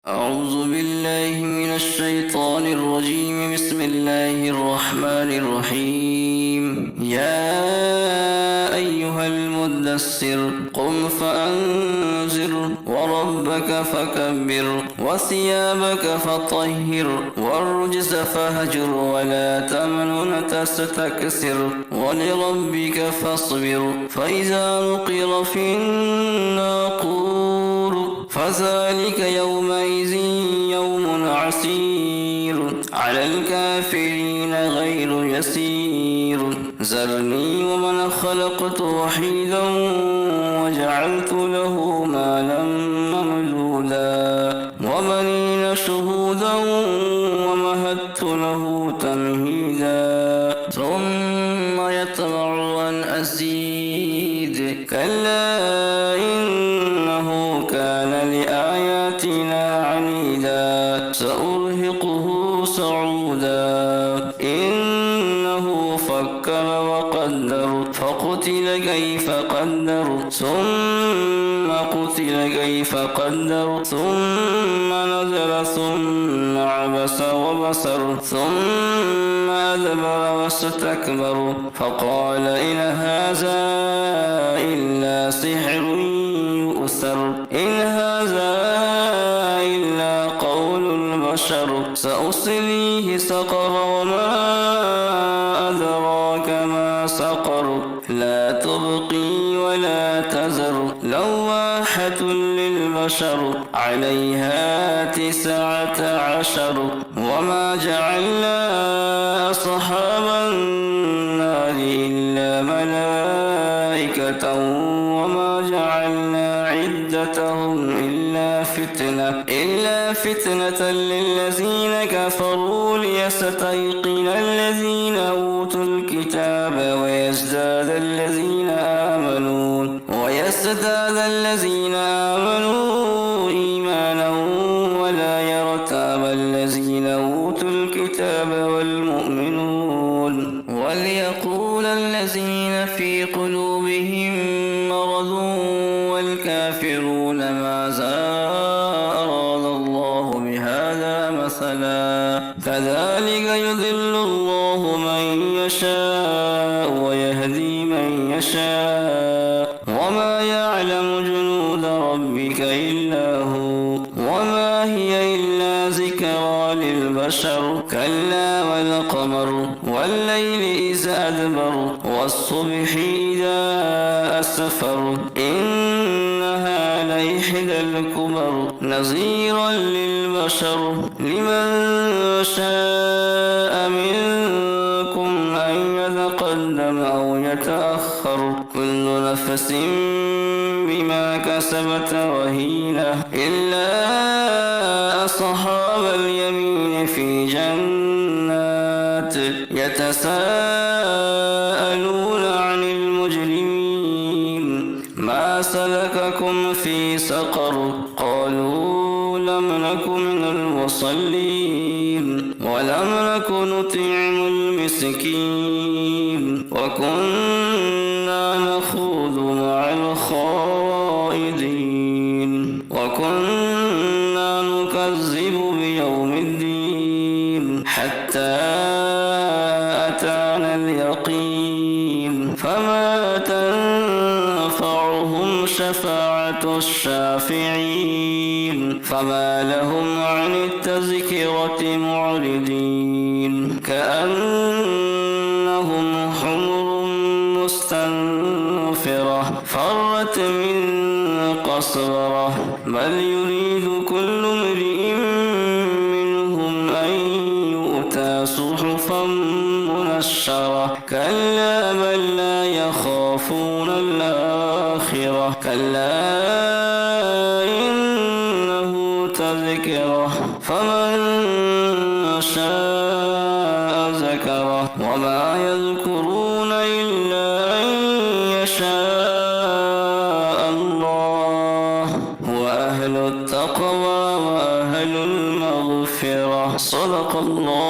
أعوذ بالله من الشيطان الرجيم. بسم الله الرحمن الرحيم. يا أيها المدثر قم فأنذر وربك فكبر وثيابك فطهر والرجز فهجر ولا تمنن تستكثر ولربك فاصبر فإذا نقر في الناقور فذلك يومئذ يوم عسير على الكافرين غير يسير. ذرني ومن خلقت وحيدا وجعلت له مالا ممدودا وبنين شهودا ومهدت له تمهيدا ثم يطمع أن أزيد كلا إنه كان لآياتنا عنيدا سأرهقه صعودا إنه فكر وقدر فقتل كيف قدر ثم قتل كيف قدر ثم نزل ثم عبس وبصر ثم أدبر واستكبر فقال إن هذا إلا سحر يؤثر إن هذا إلا قول البشر سأصليه سقر وما أدراك ما سقر لا تبقي ولا تذر لواحة للبشر عليها 19 وما جعلنا أصحاب النار إلا ملائكة وما جعلنا عدتهم إلا فتنة للذين كفروا ليستيقن الذين أوتوا الكتاب ويزداد الذين آمنوا إيمانا ولا يرتاب الذين أوتوا الكتاب والمؤمنون وليقول الذين في قلوبهم مرض والكافرون ماذا أراد الله بهذا مثلا كذلك يضل الله من يشاء ويهدي من يشاء وما يعلم جنود ربك إلا هو وما هي إلا ذكرى للبشر كلا والقمر والليل إذا أدبر والصبح إذا أسفر إنها لإحدى الكبر نذيرا للبشر لمن شاء منكم أن يتقدم أو يتأخر كل نفس بما كسبت رهينة إلا أصحاب اليمين في جنات يتساءلون عن المجرمين ما سلككم في سقر قالوا لم نك من المصلين ولم نك نطعم المسكين وكنا نخوض مع الخائضين وكنا نكذب بيوم الدين حتى أتانا اليقين فما تنفعهم شفاعة الشافعين فما لهم عن التذكرة معرضين كأنهم حمر مستنفرة فرت من قسورة بل يريد كل امرئ منهم أن يؤتى صحفا منشرة كلا بل لا يخافون الآخرة كلا إنه تذكرة فمن شاء ذكره وما يذكرون إلا أن يشاء الله وأهل التقوى وأهل المغفرة صدق الله